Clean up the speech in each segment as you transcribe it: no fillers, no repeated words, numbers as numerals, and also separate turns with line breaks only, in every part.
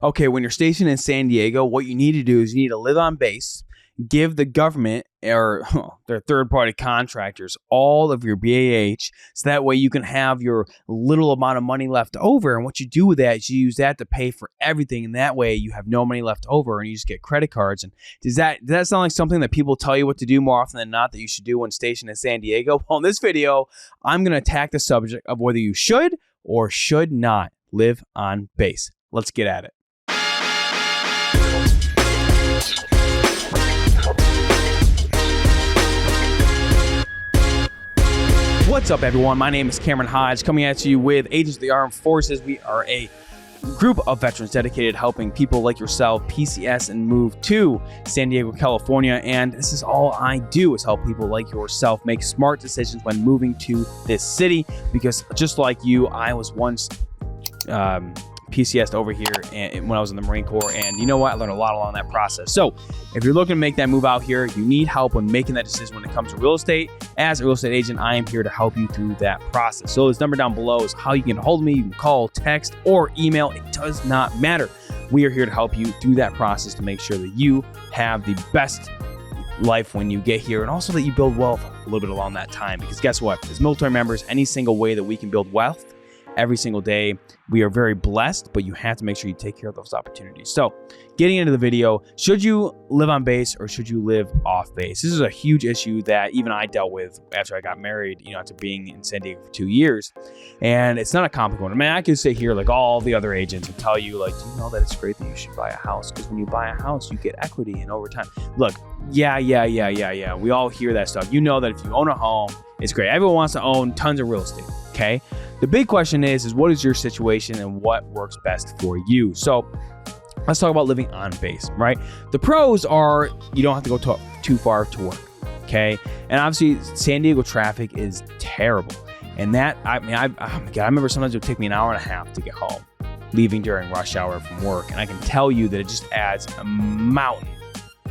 Okay, when you're stationed in San Diego, what you need to do is you need to live on base, give the government or their third-party contractors all of your BAH, so that way you can have your little amount of money left over. And what you do with that is you use that to pay for everything, and that way you have no money left over, and you just get credit cards. And does that sound like something that people tell you what to do more often than not that you should do when stationed in San Diego? Well, in this video, I'm going to attack the subject of whether you should or should not live on base. Let's get at it. What's up, everyone? My name is Cameron Hodge, coming at you with Agents of the Armed Forces. We are a group of veterans dedicated to helping people like yourself PCS and move to San Diego, California. And this is all I do, is help people like yourself make smart decisions when moving to this city. Because just like you, I was once PCS'd over here when I was in the Marine Corps, and you know what? I learned a lot along that process. So if you're looking to make that move out here, you need help when making that decision when it comes to real estate. As a real estate agent, I am here to help you through that process. So this number down below is how you can get a hold of me. You can call, text, or email. It does not matter. We are here to help you through that process to make sure that you have the best life when you get here, and also that you build wealth a little bit along that time. Because guess what? As military members, any single way that we can build wealth every single day, we are very blessed, but you have to make sure you take care of those opportunities. So getting into the video, should you live on base or should you live off base? This is a huge issue that even I dealt with after I got married, after being in San Diego for 2 years. And it's not a complicated one. I mean, I could sit here like all the other agents and tell you, like, do you know that it's great that you should buy a house? Because when you buy a house, you get equity and over time. Look, yeah. We all hear that stuff. You know that if you own a home, it's great. Everyone wants to own tons of real estate, okay? The big question is what is your situation and what works best for you? So let's talk about living on base, right? The pros are you don't have to go too far to work, okay? And obviously, San Diego traffic is terrible. And that, I remember sometimes it would take me an hour and a half to get home, leaving during rush hour from work. And I can tell you that it just adds a mountain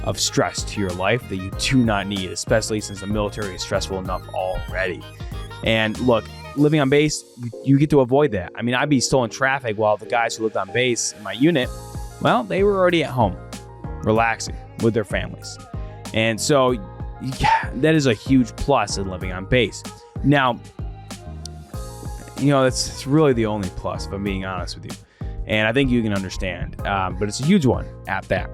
of stress to your life that you do not need, especially since the military is stressful enough already. And look, living on base, you get to avoid that. I mean, I'd be still in traffic while the guys who lived on base in my unit, well, they were already at home, relaxing with their families. And so that is a huge plus in living on base. Now, it's really the only plus, if I'm being honest with you. And I think you can understand, but it's a huge one at that.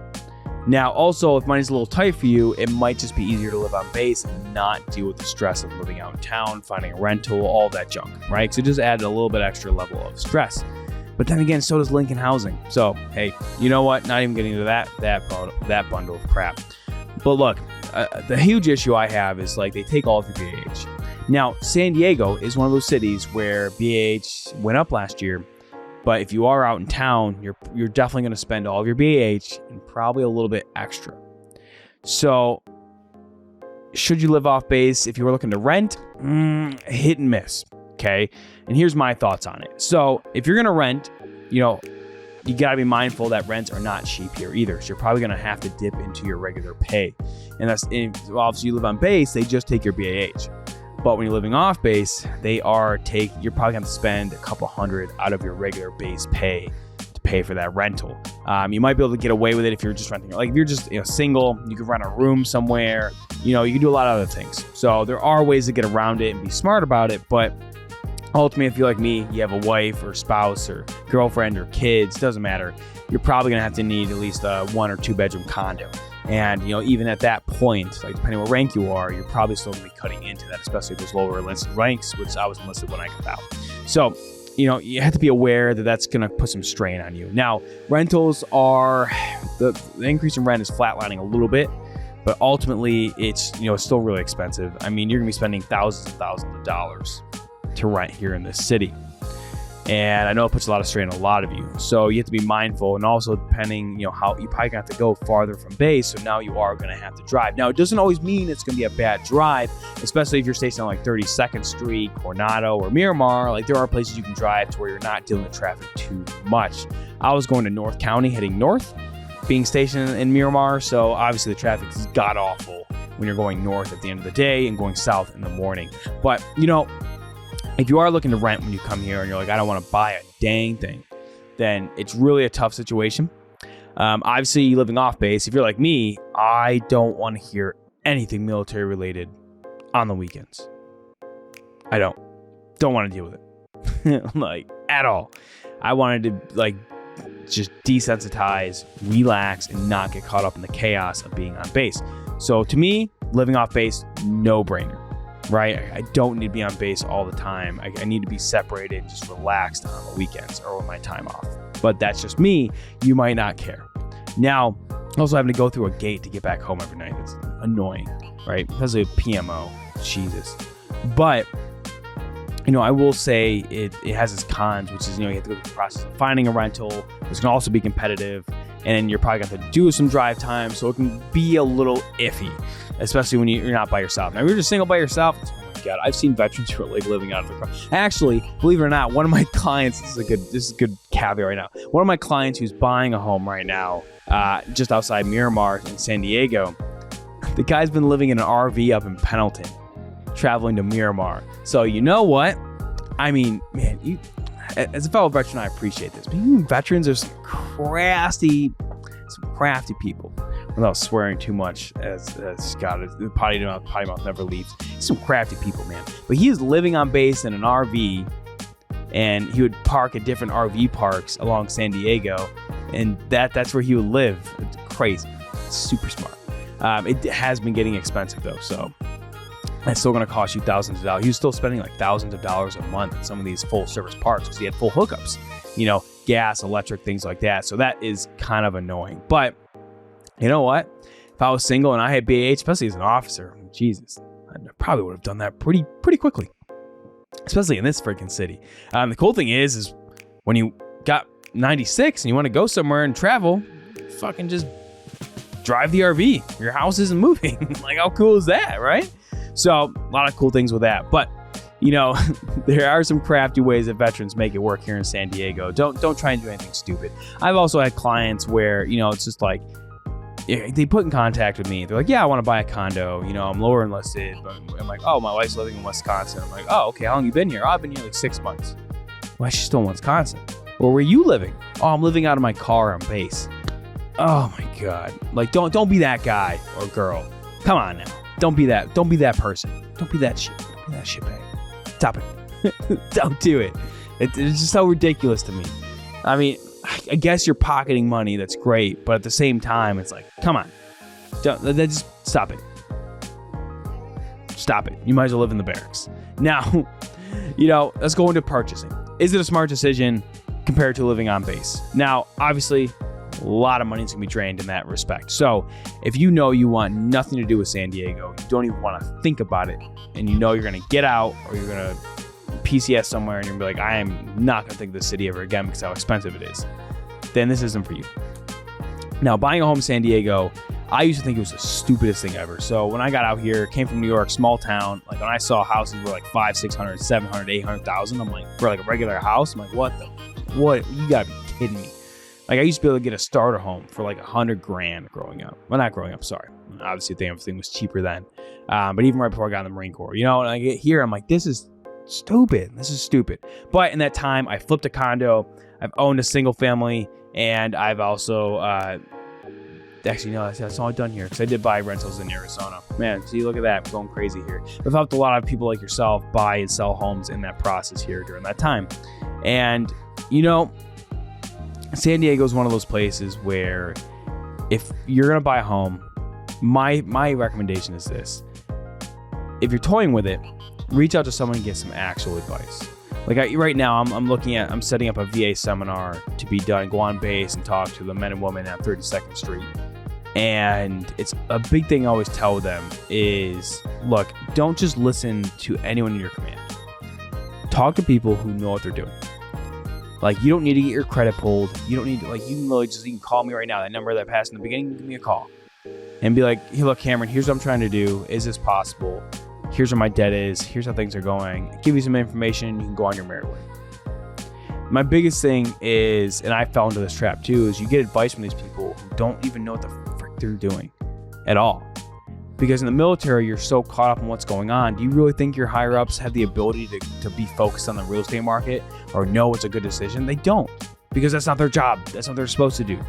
Now, also, if money's a little tight for you, it might just be easier to live on base and not deal with the stress of living out in town, finding a rental, all that junk, right? So it just added a little bit extra level of stress. But then again, so does Lincoln Housing. So, hey, you know what? Not even getting into that bundle of crap. But look, the huge issue I have is like they take all of your BAH. Now, San Diego is one of those cities where BAH went up last year. But if you are out in town, you're definitely going to spend all of your BAH and probably a little bit extra. So should you live off base? If you were looking to rent, hit and miss, okay? And here's my thoughts on it. So if you're going to rent, you got to be mindful that rents are not cheap here either. So you're probably going to have to dip into your regular pay. And obviously you live on base, they just take your BAH. But when you're living off base, you're probably going to spend a couple hundred out of your regular base pay to pay for that rental. You might be able to get away with it if you're just renting. Like if you're just single, you can rent a room somewhere. You can do a lot of other things. So there are ways to get around it and be smart about it. But ultimately, if you're like me, you have a wife or spouse or girlfriend or kids, doesn't matter. You're probably going to have to need at least a 1 or 2 bedroom condo. And, even at that point, like depending what rank you are, you're probably still going to be cutting into that, especially those lower enlisted ranks, which I was enlisted when I got out. So, you have to be aware that that's going to put some strain on you. Now, rentals are, the increase in rent is flatlining a little bit, but ultimately it's, it's still really expensive. I mean, you're going to be spending thousands and thousands of dollars to rent here in this city. And I know it puts a lot of strain on a lot of you. So you have to be mindful. And also depending, how you probably have to go farther from base. So now you are going to have to drive. Now, it doesn't always mean it's going to be a bad drive, especially if you're stationed on like 32nd Street, Coronado, or Miramar. Like there are places you can drive to where you're not dealing with traffic too much. I was going to North County, heading north, being stationed in Miramar. So obviously the traffic is god awful when you're going north at the end of the day and going south in the morning. But, if you are looking to rent when you come here and you're like, I don't want to buy a dang thing, then it's really a tough situation. Obviously, living off base, if you're like me, I don't want to hear anything military related on the weekends. I don't want to deal with it like at all. I wanted to like just desensitize, relax, and not get caught up in the chaos of being on base. So to me, living off base, no brainer, right? I don't need to be on base all the time. I need to be separated and just relaxed on the weekends or with my time off. But that's just me. You might not care. Now, also having to go through a gate to get back home every night, it's annoying, right? Because of PMO, Jesus. But I will say it has its cons, which is, you have to go through the process of finding a rental. It's going to also be competitive. And then you're probably going to have to do some drive time. So it can be a little iffy, especially when you're not by yourself. Now, if you're just single by yourself, oh my God, I've seen veterans who are like living out of their car. Actually, believe it or not, one of my clients, this is a good caveat right now. One of my clients who's buying a home right now, just outside Miramar in San Diego, the guy's been living in an RV up in Pendleton, traveling to Miramar. So you know what? I mean, man, as a fellow veteran, I appreciate this. But even veterans are some crafty people. Without swearing too much, as Scott, the potty mouth never leaves. Some crafty people, man. But he is living on base in an RV, and he would park at different RV parks along San Diego, and that's where he would live. It's crazy. It's super smart. It has been getting expensive though, so it's still going to cost you thousands of dollars. He was still spending like thousands of dollars a month at some of these full service parks because he had full hookups, gas, electric, things like that. So that is kind of annoying. But you know what? If I was single and I had BAH, especially as an officer, Jesus, I probably would have done that pretty quickly, especially in this freaking city. The cool thing is when you got 96 and you want to go somewhere and travel, fucking just drive the RV. Your house isn't moving. Like, how cool is that, right? So a lot of cool things with that. But, there are some crafty ways that veterans make it work here in San Diego. Don't try and do anything stupid. I've also had clients where, it's just like, they put in contact with me. They're like, yeah, I want to buy a condo. I'm lower enlisted. But I'm like, oh, my wife's living in Wisconsin. I'm like, oh, okay, how long you been here? Oh, I've been here like 6 months. Why is she still in Wisconsin? Well, where are you living? Oh, I'm living out of my car on base. Oh my God. Like, don't be that guy or girl. Come on now. Don't be that person. Don't be that shit. Don't be that shit bag. Stop it. Don't do it. It's just so ridiculous to me. I mean, I guess you're pocketing money. That's great. But at the same time, it's like, come on. Just stop it. Stop it. You might as well live in the barracks. Now, let's go into purchasing. Is it a smart decision compared to living on base? Now, obviously, a lot of money is going to be drained in that respect. So if you want nothing to do with San Diego, you don't even want to think about it, and you're going to get out or you're going to PCS somewhere and you're going to be like, I am not going to think of this city ever again because how expensive it is, then this isn't for you. Now, buying a home in San Diego, I used to think it was the stupidest thing ever. So when I got out here, came from New York, small town, like when I saw houses were like 500, 600, 700, 800,000, I'm like, for like a regular house, I'm like, what? You gotta be kidding me. Like I used to be able to get a starter home for like $100,000 growing up. Well, not growing up, sorry. Obviously, everything was cheaper then. But even right before I got in the Marine Corps, and I get here, I'm like, this is stupid. But in that time, I flipped a condo. I've owned a single family, and I've also, actually, no, that's all I've done here because I did buy rentals in Arizona. Man, see, look at that. I'm going crazy here. I've helped a lot of people like yourself buy and sell homes in that process here during that time. And, San Diego is one of those places where if you're going to buy a home, my recommendation is this. If you're toying with it, reach out to someone and get some actual advice. Like right now, I'm setting up a VA seminar to be done, go on base and talk to the men and women at 32nd Street. And it's a big thing I always tell them is, look, don't just listen to anyone in your command. Talk to people who know what they're doing. Like, you don't need to get your credit pulled. You don't need to, like, you can call me right now. That number that passed in the beginning, give me a call. And be like, hey, look, Cameron, here's what I'm trying to do. Is this possible? Here's where my debt is. Here's how things are going. Give you some information. You can go on your merry way. My biggest thing is, and I fell into this trap too, is you get advice from these people who don't even know what the frick they're doing at all. Because in the military, you're so caught up in what's going on. Do you really think your higher ups have the ability to be focused on the real estate market or know what's a good decision? They don't. because that's not their job. That's what they're supposed to do.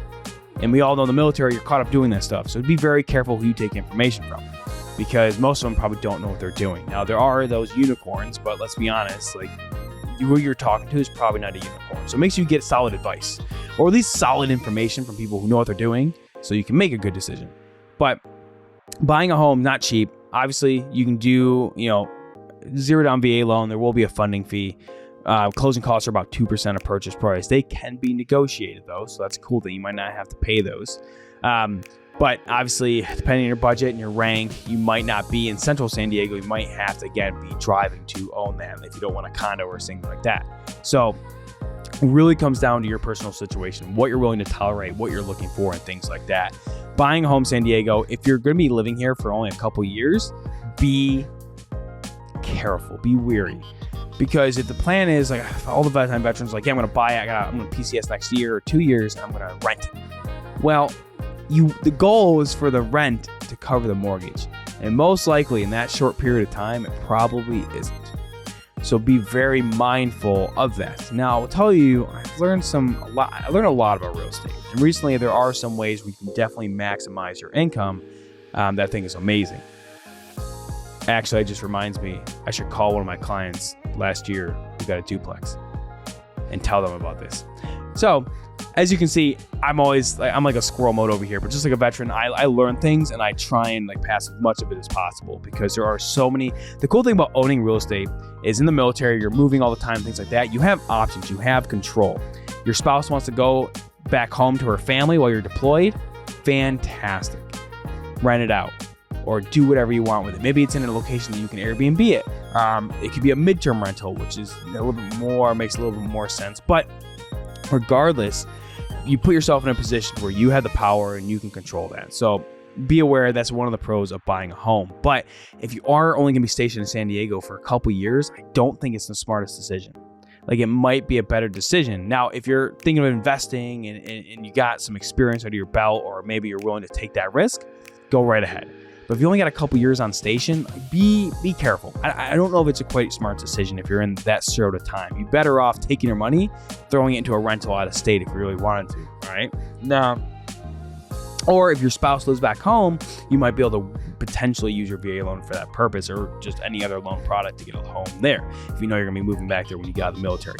And we all know in the military, you're caught up doing that stuff. So be very careful who you take information from, because most of them probably don't know what they're doing. Now, there are those unicorns, but let's be honest, like, who you're talking to is probably not a unicorn. So make sure you get solid advice, or at least solid information from people who know what they're doing, so you can make a good decision. But buying a home, not cheap. Obviously, you can do, zero down VA loan. There will be a funding fee. Closing costs are about 2% of purchase price. They can be negotiated though, so that's cool that you might not have to pay those. But obviously, depending on your budget and your rank, you might not be in central San Diego. You might have to, again, be driving to own them if you don't want a condo or something like that. So it really comes down to your personal situation, what you're willing to tolerate, what you're looking for, and things like that. Buying a home in San Diego, if you're going to be living here for only a couple years, be careful, be wary. Because if the plan is, like, all the veterans like, yeah, I'm going to buy it, I'm going to PCS next year or 2 years, and I'm going to rent it. Well, the goal is for the rent to cover the mortgage. And most likely in that short period of time, it probably isn't. So be very mindful of that. Now, I'll tell you, I learned a lot about real estate. And recently, there are some ways where you can definitely maximize your income that I think is amazing. Actually, it just reminds me, I should call one of my clients last year who got a duplex and tell them about this. So, as you can see, I'm like a squirrel mode over here, but just like a veteran, I learn things and I try and pass as much of it as possible, because there are so many. The cool thing about owning real estate is in the military, you're moving all the time, things like that. You have options, you have control. Your spouse wants to go back home to her family while you're deployed. Fantastic. Rent it out or do whatever you want with it. Maybe it's in a location that you can Airbnb it. It could be a midterm rental, which is a little bit more, makes a little bit more sense. But regardless, you put yourself in a position where you have the power and you can control that. So be aware that's one of the pros of buying a home. But if you are only going to be stationed in San Diego for a couple years, I don't think it's the smartest decision. Like, it might be a better decision. Now, if you're thinking of investing and you got some experience under your belt, or maybe you're willing to take that risk, go right ahead. But if you only got a couple years on station, be careful. I don't know if it's a quite smart decision if you're in that sort of time. You're better off taking your money, throwing it into a rental out of state if you really wanted to, all right? Now, or if your spouse lives back home, you might be able to potentially use your VA loan for that purpose, or just any other loan product to get a home there, if you know you're going to be moving back there when you get out of the military.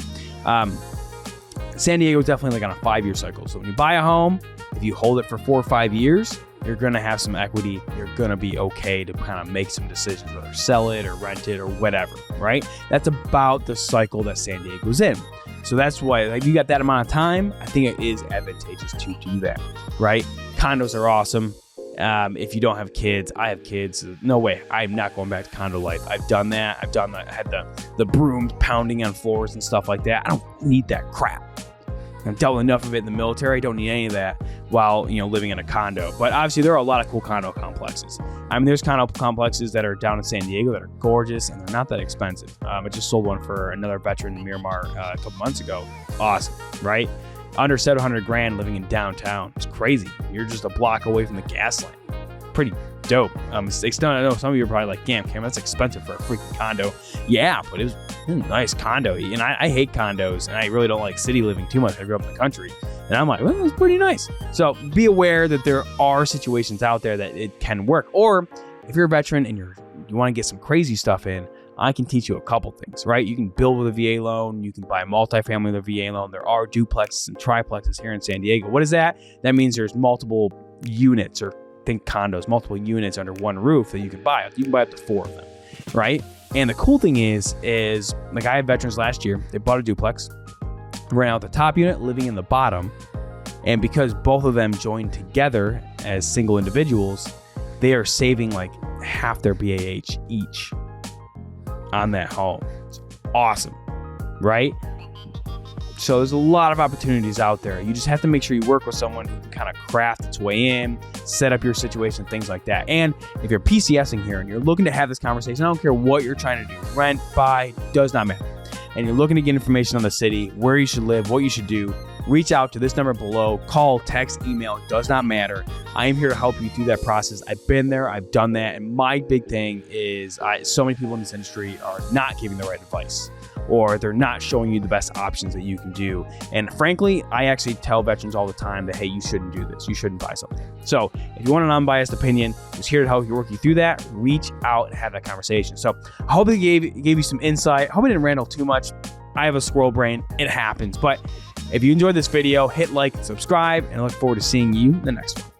San Diego is definitely like on a 5-year cycle. So when you buy a home, if you hold it for 4 or 5 years, you're going to have some equity. You're going to be okay to kind of make some decisions, whether sell it or rent it or whatever, right? That's about the cycle that San Diego's in. So that's why, if you got that amount of time, I think it is advantageous to do that, right? Condos are awesome. If you don't have kids, I have kids. No way. I'm not going back to condo life. I've done that. I had the brooms pounding on floors and stuff like that. I don't need that crap. I've dealt with enough of it in the military. I don't need any of that while, living in a condo. But obviously, there are a lot of cool condo complexes. I mean, there's condo complexes that are down in San Diego that are gorgeous, and they're not that expensive. I just sold one for another veteran in Miramar a couple months ago. Awesome, right? Under $700,000 living in downtown. It's crazy. You're just a block away from the gas line. Pretty dope. I know some of you are probably like, damn, Cam, that's expensive for a freaking condo. Yeah, but it was a nice condo. And I hate condos, and I really don't like city living too much. I grew up in the country, and I'm like, well, it's pretty nice. So be aware that there are situations out there that it can work. Or if you're a veteran and you want to get some crazy stuff in, I can teach you a couple things, right? You can build with a VA loan. You can buy a multifamily with a VA loan. There are duplexes and triplexes here in San Diego. What is that? That means there's multiple units, or think condos, multiple units under one roof that you can buy. You can buy up to 4 of them, right? And the cool thing is like, I had veterans last year. They bought a duplex, ran out the top unit, living in the bottom. And because both of them joined together as single individuals, they are saving like half their BAH each on that home. It's awesome, right? So there's a lot of opportunities out there. You just have to make sure you work with someone who can kind of craft its way in, set up your situation, things like that. And if you're PCSing here and you're looking to have this conversation, I don't care what you're trying to do, rent, buy, does not matter. And you're looking to get information on the city, where you should live, what you should do, reach out to this number below, call, text, email, does not matter. I am here to help you through that process. I've been there, I've done that. And my big thing is so many people in this industry are not giving the right advice. or they're not showing you the best options that you can do. And frankly, I actually tell veterans all the time that, hey, you shouldn't do this. You shouldn't buy something. So if you want an unbiased opinion, I'm just here to help you work you through that. Reach out and have that conversation. So I hope it gave you some insight. I hope I didn't ramble too much. I have a squirrel brain. It happens. But if you enjoyed this video, hit like and subscribe, and I look forward to seeing you in the next one.